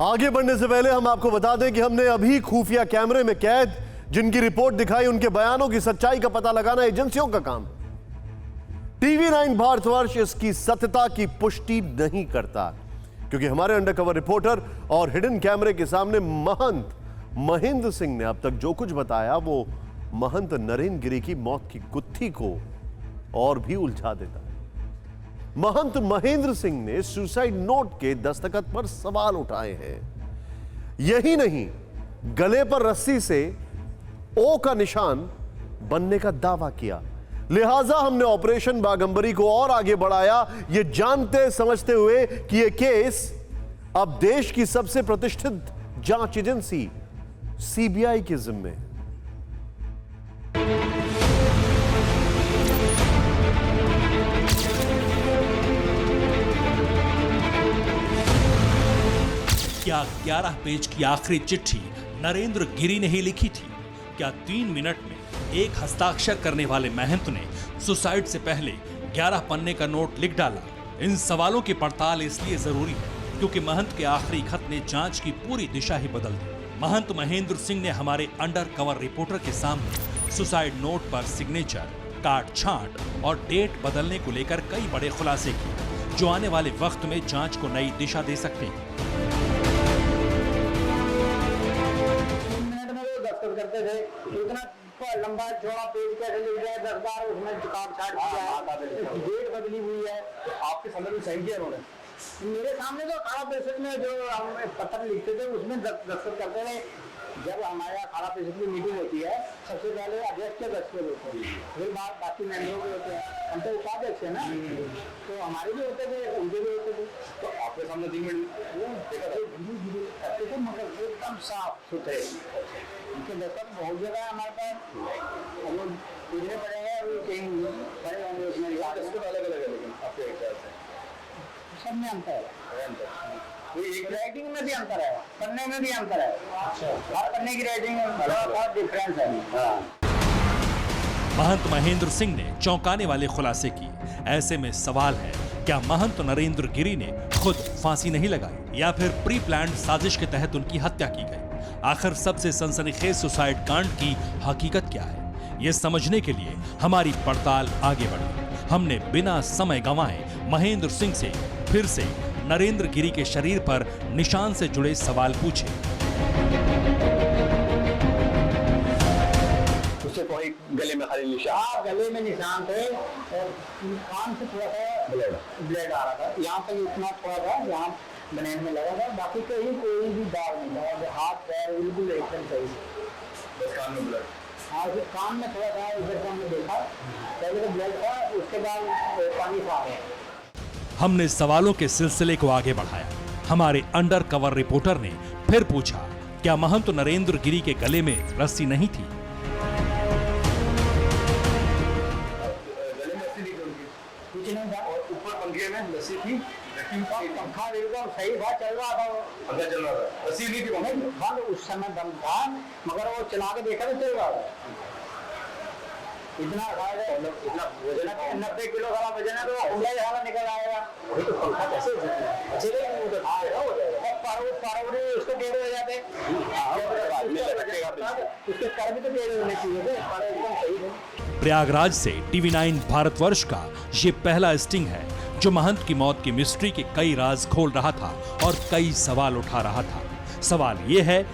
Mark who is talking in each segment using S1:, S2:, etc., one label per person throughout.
S1: आगे बढ़ने से पहले हम आपको बता दें कि हमने अभी खुफिया कैमरे में कैद जिनकी रिपोर्ट दिखाई उनके बयानों की सच्चाई का पता लगाना एजेंसियों का काम। टीवी 9 भारतवर्ष इसकी सत्यता की पुष्टि नहीं करता क्योंकि हमारे अंडरकवर रिपोर्टर और हिडन कैमरे के सामने महंत महेंद्र सिंह ने अब तक जो कुछ बताया वो महंत नरेंद्र गिरी की मौत की गुत्थी को और भी उलझा देता है। महंत महेंद्र सिंह ने सुसाइड नोट के दस्तखत पर सवाल उठाए हैं। यही नहीं, गले पर रस्सी से ओ का निशान बनने का दावा किया। लिहाजा हमने ऑपरेशन बागंबरी को और आगे बढ़ाया, यह जानते समझते हुए कि यह केस अब देश की सबसे प्रतिष्ठित जांच एजेंसी सीबीआई के जिम्मे।
S2: क्या 11 पेज की आखिरी चिट्ठी नरेंद्र गिरी ने ही लिखी थी? क्या 3 मिनट में एक हस्ताक्षर करने वाले महंत ने सुसाइड से पहले 11 पन्ने का नोट लिख डाला? इन सवालों की पड़ताल इसलिए जरूरी है क्योंकि महंत के आखिरी खत ने जांच की पूरी दिशा ही बदल दी। महंत महेंद्र सिंह ने हमारे अंडर कवर रिपोर्टर के सामने सुसाइड नोट पर सिग्नेचर, काट छांट और डेट बदलने को लेकर कई बड़े खुलासे किए जो आने वाले वक्त में जांच को नई दिशा दे सकते हैं।
S3: करते थे इतना लंबा चौड़ा पेज कैसे लिख गया, 10 बार उसमें काट छाट किया है, डेट बदली हुई है। आपके सामने भी सही किया उन्होंने? मेरे सामने तो खाड़ा पेशेंट में जो हम पत्र लिखते थे उसमें दस्तखत करते थे। जब हमारे यहाँ खाड़ा पेशेंट की मीटिंग होती है सबसे पहले अध्यक्ष के दस्तखत होते हैं, फिर बाकी मेंबरों के होते हैं। हम तो उपाध्यक्ष है ना, तो हमारे भी होते थे, उनके भी होते थे। तो आपके सामने 3 मिनट एकदम साफ सुथरे उनके दस्तखत बहुत जगह है हमारे पास, हम लोग पूछने पड़ेंगे कहीं बड़े होंगे उसमें अलग अलग है। लेकिन आपके हिसाब से सब में अंतर है, राइटिंग में भी अंतर है, पन्ने में भी अंतर है। हर पन्ने की राइटिंग में बहुत डिफरेंस है।
S2: महंत महेंद्र सिंह ने चौंकाने वाले खुलासे किए। ऐसे में सवाल है, क्या महंत नरेंद्र गिरी ने खुद फांसी नहीं लगाई या फिर प्री प्लान्ड साजिश के तहत उनकी हत्या की गई? आखिर सबसे सनसनीखेज सुसाइड कांड की हकीकत क्या है, ये समझने के लिए हमारी पड़ताल आगे बढ़ी। हमने बिना समय गंवाए महेंद्र सिंह से फिर से नरेंद्र गिरी के शरीर पर निशान से जुड़े सवाल पूछे।
S3: उससे कोई गले में खाली निशान, गले में निशान थे और कान से थोड़ा सा ब्लड आ रहा था, यहाँ तक इतना थोड़ा था यहाँ बनैन में लगा था, बाकी कहीं कोई भी दाग नहीं था, हाथ पैर बिल्कुल एकदम सही। बस कान में ब्लड? हाँ, कान में थोड़ा था, इधर हमने देखा, पहले तो ब्लड था, उसके बाद पानी था।
S2: हमने सवालों के सिलसिले को आगे बढ़ाया। हमारे अंडर कवर रिपोर्टर ने फिर पूछा, क्या महंत नरेंद्र गिरी के गले में रस्सी नहीं थी?
S3: गले में रस्सी नहीं थी, कुछ नहीं था, और ऊपर पंखे में रस्सी थी, पंखा एकदम सही था, चल रहा था, पंखा चल रहा था, रस्सी नहीं थी। हाँ, उस समय दम था, मगर वो चला के देखा तो चल रहा था। इतना वजन है, 90 किलो का वजन है, तो उंगली ज़्यादा निकल आएगा। वही तो पंखा कैसे चलेगा? वो तो पारवड़ी उसको टेढ़े हो जाते, उसके कर भी तो टेढ़े होने चाहिए थे, पर एकदम सही थे।
S2: प्रयागराज से टीवी 9 भारतवर्ष का ये पहला स्टिंग है जो महंत की मौत की मिस्ट्री के कई राज खोल रहा था और कई सवाल उठा रहा था। सवाल ये है,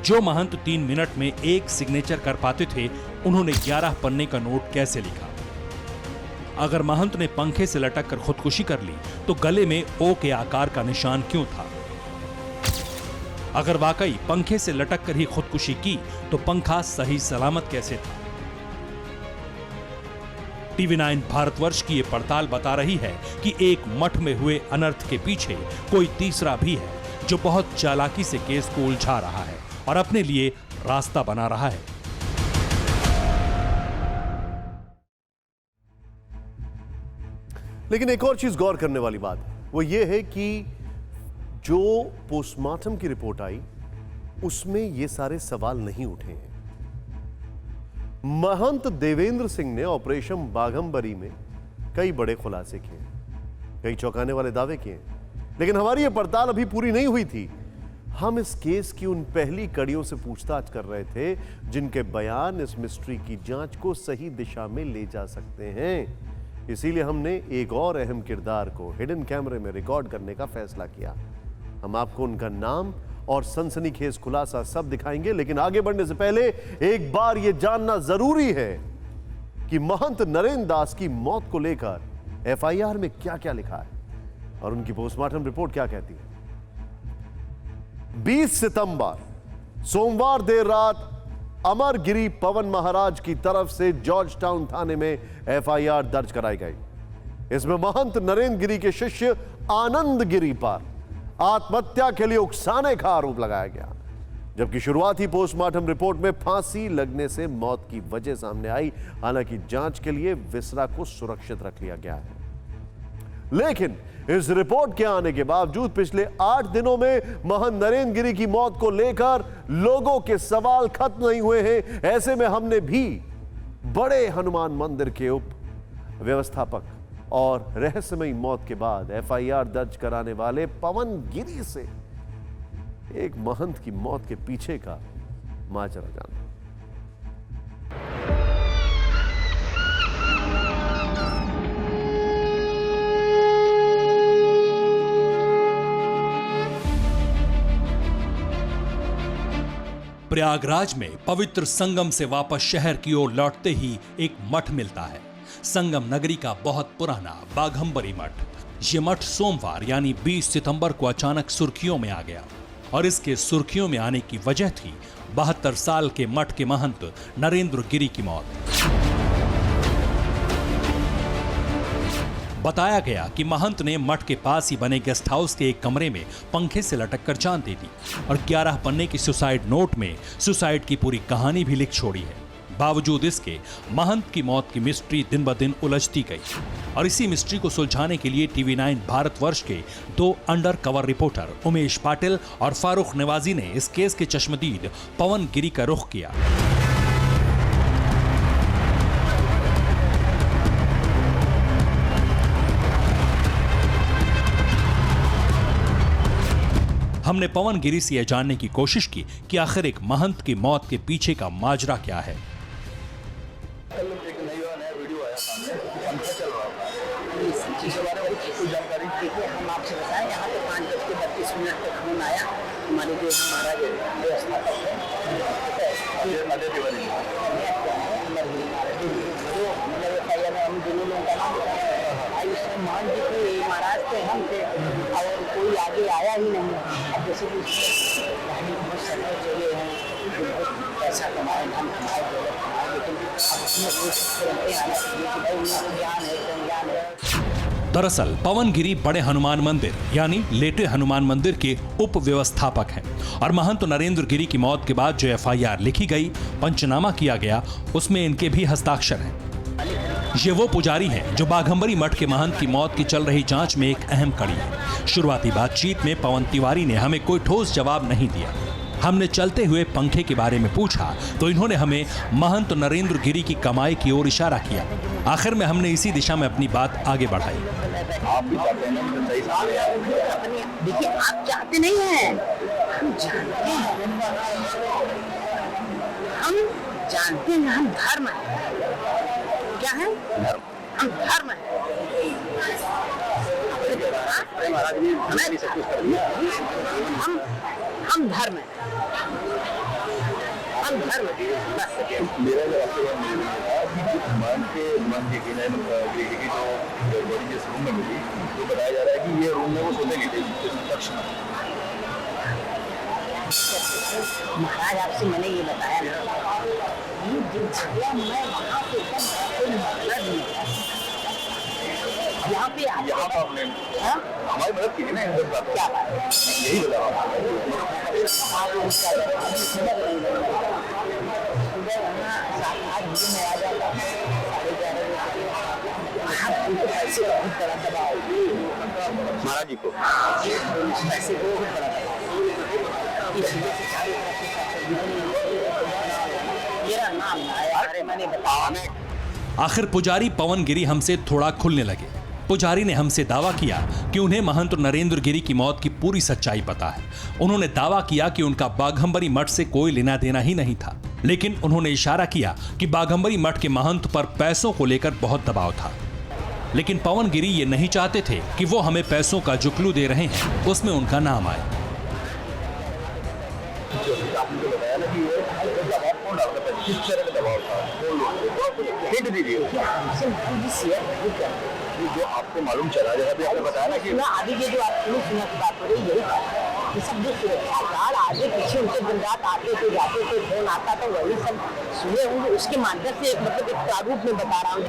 S2: जो महंत 3 मिनट में एक सिग्नेचर कर पाते थे, उन्होंने 11 पन्ने का नोट कैसे लिखा? अगर महंत ने पंखे से लटक कर खुदकुशी कर ली तो गले में ओ के आकार का निशान क्यों था? अगर वाकई पंखे से लटक कर ही खुदकुशी की तो पंखा सही सलामत कैसे था? टीवी 9 भारतवर्ष की ये पड़ताल बता रही है कि एक मठ में हुए अनर्थ के पीछे कोई तीसरा भी है जो बहुत चालाकी से केस को उलझा रहा है और अपने लिए रास्ता बना रहा है।
S1: लेकिन एक और चीज गौर करने वाली बात वो ये है कि जो पोस्टमार्टम की रिपोर्ट आई उसमें ये सारे सवाल नहीं उठे हैं। महंत देवेंद्र सिंह ने ऑपरेशन बाघंबरी में कई बड़े खुलासे किए, कई चौंकाने वाले दावे किए, लेकिन हमारी यह पड़ताल अभी पूरी नहीं हुई थी। हम इस केस की उन पहली कड़ियों से पूछताछ कर रहे थे जिनके बयान इस मिस्ट्री की जांच को सही दिशा में ले जा सकते हैं। इसीलिए हमने एक और अहम किरदार को हिडन कैमरे में रिकॉर्ड करने का फैसला किया। हम आपको उनका नाम और सनसनीखेज खुलासा सब दिखाएंगे, लेकिन आगे बढ़ने से पहले एक बार यह जानना जरूरी है कि महंत नरेंद्र दास की मौत को लेकर एफआईआर में क्या क्या लिखा है और उनकी पोस्टमार्टम रिपोर्ट क्या कहती है। 20 सितंबर सोमवार देर रात अमरगिरी पवन महाराज की तरफ से जॉर्ज टाउन थाने में एफआईआर दर्ज कराई गई। इसमें महंत नरेंद्र गिरी के शिष्य आनंद गिरी पर आत्महत्या के लिए उकसाने का आरोप लगाया गया, जबकि शुरुआती पोस्टमार्टम रिपोर्ट में फांसी लगने से मौत की वजह सामने आई। हालांकि जांच के लिए विसरा को सुरक्षित रख लिया गया है, लेकिन इस रिपोर्ट के आने के बावजूद पिछले 8 दिनों में महंत नरेंद्र गिरी की मौत को लेकर लोगों के सवाल खत्म नहीं हुए हैं। ऐसे में हमने भी बड़े हनुमान मंदिर के उप व्यवस्थापक और रहस्यमयी मौत के बाद एफआईआर दर्ज कराने वाले पवन गिरी से एक महंत की मौत के पीछे का माजरा जाना।
S2: प्रयागराज में पवित्र संगम से वापस शहर की ओर लौटते ही एक मठ मिलता है, संगम नगरी का बहुत पुराना बाघंबरी मठ। ये मठ सोमवार यानी 20 सितंबर को अचानक सुर्खियों में आ गया और इसके सुर्खियों में आने की वजह थी 72 साल के मठ के महंत नरेंद्र गिरी की मौत। बताया गया कि महंत ने मठ के पास ही बने गेस्ट हाउस के एक कमरे में पंखे से लटक कर जान दे दी और 11 पन्ने की सुसाइड नोट में सुसाइड की पूरी कहानी भी लिख छोड़ी है। बावजूद इसके महंत की मौत की मिस्ट्री दिन ब दिन उलझती गई और इसी मिस्ट्री को सुलझाने के लिए TV9 भारतवर्ष के 2 under cover reporter Umesh Patil और फारूक नवाजी ने इस केस के चश्मदीद पवन गिरी का रुख किया। हमने पवन गिरी से यह जानने की कोशिश की कि आखिर एक महंत की मौत के पीछे का माजरा क्या है।
S3: देखिए, हम आपसे बताएं, यहाँ पे 5:32 पे फोन आया, हमारे जो महाराज व्यवस्थापक है हम दोनों लोगों का नाम बताया। मान जी के महाराज थे, हम थे और कोई आगे आया ही नहीं। अब जैसे कि बहुत समय चले हैं, पैसा कमाए, हम कमाए, दौलत कमाए, लेकिन अब उसमें आना चाहिए कि भाई उनको ज्ञान है, ज्ञान है।
S2: दरअसल पवन गिरी बड़े हनुमान मंदिर यानी लेटे हनुमान मंदिर के उप व्यवस्थापक हैं और महंत नरेंद्र गिरी की मौत के बाद जो एफआईआर लिखी गई, पंचनामा किया गया, उसमें इनके भी हस्ताक्षर हैं। ये वो पुजारी हैं जो बाघंबरी मठ के महंत की मौत की चल रही जांच में एक अहम कड़ी है। शुरुआती बातचीत में पवन तिवारी ने हमें कोई ठोस जवाब नहीं दिया। हमने चलते हुए पंखे के बारे में पूछा तो इन्होंने हमें महंत नरेंद्र गिरी की कमाई की ओर इशारा किया। आखिर में हमने इसी दिशा में अपनी बात आगे बढ़ाई।
S3: आप भी चाहते हैं ना, देखिए, आप चाहते नहीं हैं, हम जानते हैं, हम जानते हैं, हम धर्म है। क्या है? हम धर्म है। हम धर्म है, हम धर्म है।
S4: मेरा मन के जो बॉडी जिस रूम में मिली, तो बताया जा रहा है कि ये रूम में वो सोने की थी दक्षिणा।
S3: महाराज, आपसे मैंने ये बताया ना, ये जो जगह मैं वहाँ पे कोई मतलब नहीं है। यहाँ पे आपने
S4: हमारी मदद की ना,
S3: क्या बात है?
S4: यही बताया। महाराज जी को
S3: पैसे को मेरा नाम आया, मैंने बताया।
S2: आखिर पुजारी पवन गिरी हमसे थोड़ा खुलने लगे। पुजारी ने हमसे दावा किया कि उन्हें महंत नरेंद्र गिरी की मौत की पूरी सच्चाई पता है। उन्होंने दावा किया कि उनका बाघंबरी मठ से कोई लेना देना ही नहीं था, लेकिन उन्होंने इशारा किया कि बाघंबरी मठ के महंत पर पैसों को लेकर बहुत दबाव था। लेकिन पवन गिरी ये नहीं चाहते थे कि वो हमें पैसों का जो क्लू दे रहे हैं उसमें उनका नाम आए।
S4: किस तरह का दबाव था? हिंट दीजिए। जो आपको मालूम चला, जैसा भी आपने बताया ना कि
S3: आगे के जो आप सुना की बात हो रही यही था कि सब जो सुरक्षा आगे पीछे उनके दिन रात आते थे जाते थे, फोन आता था, वही सब सुने होंगे। उसके माध्यम से मतलब एक प्रारूप में बता रहा हूँ।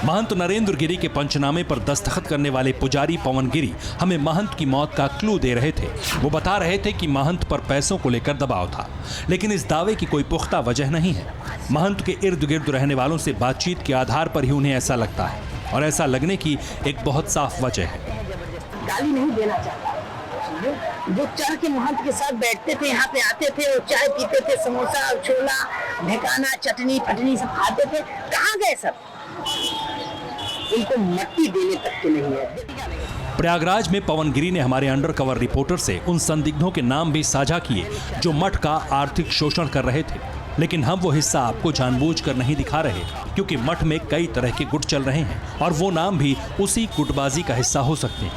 S2: महंत नरेंद्र गिरी के पंचनामे पर दस्तखत करने वाले पुजारी पवन गिरी हमें महंत की मौत का क्लू दे रहे थे। वो बता रहे थे कि महंत पर पैसों को लेकर दबाव था, लेकिन इस दावे की कोई पुख्ता वजह नहीं है। महंत के इर्द गिर्द रहने वालों से बातचीत के आधार पर ही उन्हें ऐसा लगता है, और ऐसा लगने की एक बहुत साफ वजह है।
S3: गाली नहीं देना चाहता। जो चढ़ के महंत के साथ बैठते थे, यहाँ पे आते थे और चाय पीते थे, समोसा, छोला, ढेकाना, चटनी फटनी सब खाते थे, कहाँ गए सब? उनको मट्टी देने तक के नहीं है।
S2: प्रयागराज में पवन गिरी ने हमारे अंडरकवर रिपोर्टर से उन संदिग्धों के नाम भी साझा किए जो मठ का आर्थिक शोषण कर रहे थे, लेकिन हम वो हिस्सा आपको जानबूझकर नहीं दिखा रहे, क्योंकि मठ में कई तरह के गुट चल रहे हैं और वो नाम भी उसी गुटबाजी का हिस्सा हो सकते हैं।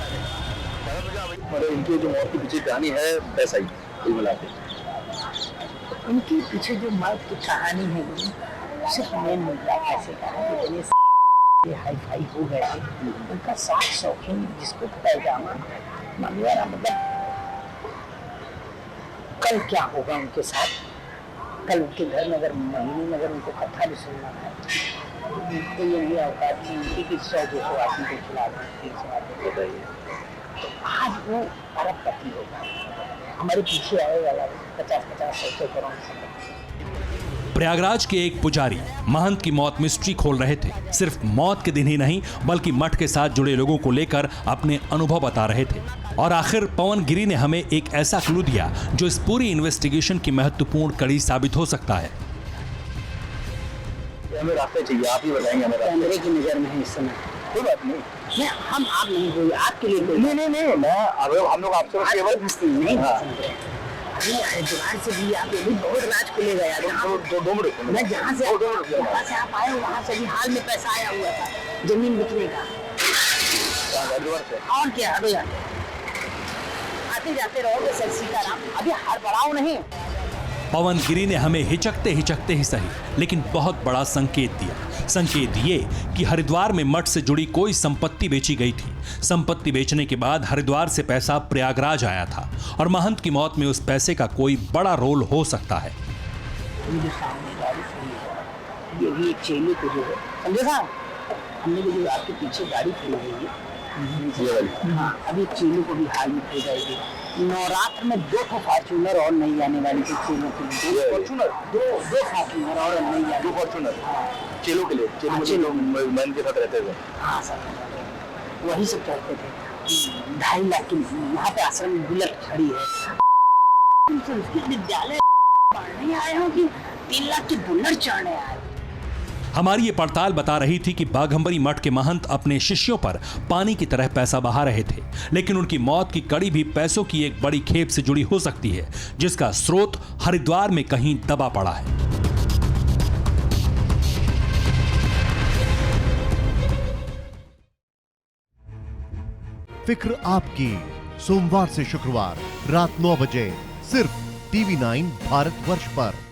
S4: इनकी जो मौत की पीछे कहानी है वैसा ही कुल मिला के।
S3: उनके पीछे जो मौत की कहानी है सिर्फ मेन मुद्दा कैसे का है कि इतने ये हाई फाई हो गए थे, उनका साथ शौकीन जिसको पैजामा मंगवाना, मतलब कल क्या होगा उनके साथ? कल उनके घर में अगर महीने में अगर उनको कथा भी सुनना है तो ये नहीं औकात थी उनकी कि 100-200 आदमी को खिला दें, 300 आदमी को बताइए। आज वो अरबपति होगा, हमारे पीछे आए वाला 50-100 करोड़ संपत्ति।
S2: प्रयागराज के एक पुजारी महंत की मौत मिस्ट्री खोल रहे थे। सिर्फ मौत के दिन ही नहीं बल्कि मठ के साथ जुड़े लोगों को लेकर अपने अनुभव बता रहे थे। और आखिर पवन गिरी ने हमें एक ऐसा क्लू दिया जो इस पूरी इन्वेस्टिगेशन की महत्वपूर्ण कड़ी साबित हो सकता है।
S4: हमें रास्ते चाहिए, आप ही बताएंगे हमें।
S3: कैमरे की नजर में है इस समय।
S4: कोई बात नहीं,
S3: मैं हम आप नहीं बोलिए, आपके लिए कोई
S4: नहीं मैं हम लोग आपसे केवल
S3: नहीं समझ रहे। हरिद्वार से भी आप भी बहुत राज खुलेगा यार।
S4: 2 मिनट
S3: मैं जहाँ से आप आए वहाँ से भी हाल में पैसा आया हुआ था जमीन बिकने का। और क्या अभी आते जाते रहोगे सर सीताराम, अभी हड़बड़ाओ नहीं।
S2: पवन गिरी ने हमें हिचकते हिचकते ही सही लेकिन बहुत बड़ा संकेत दिया। संकेत ये कि हरिद्वार में मठ से जुड़ी कोई संपत्ति बेची गई थी। संपत्ति बेचने के बाद हरिद्वार से पैसा प्रयागराज आया था और महंत की मौत में उस पैसे का कोई बड़ा रोल हो सकता है।
S3: ये भी एक चेली को जो है समझे साहब, हमने जो आपके पीछे गाड़ी खड़ी हुई है हाँ, अभी चेली को भी हाल में खरीद जाएगी। नवरात्र में 2 फॉर्चूनर और नहीं आने वाली थी चेलों के लिए। दो फॉर्चूनर और नहीं आने।
S4: 2 फॉर्चूनर चेलों के लिए, चेलों मन के साथ रहते थे।
S3: हाँ सर, वही सब कहते थे। 2.5 लाख की यहाँ पे आश्रम में बुलेट खड़ी है। संस्कृत विद्यालय पढ़ने आए हो कि 3 लाख की बुलेट चढ़ने आए?
S2: हमारी ये पड़ताल बता रही थी कि बाघंबरी मठ के महंत अपने शिष्यों पर पानी की तरह पैसा बहा रहे थे, लेकिन उनकी मौत की कड़ी भी पैसों की एक बड़ी खेप से जुड़ी हो सकती है जिसका स्रोत हरिद्वार में कहीं दबा पड़ा है।
S1: फिक्र आपकी, सोमवार से शुक्रवार रात 9 बजे सिर्फ TV9 भारतवर्ष पर।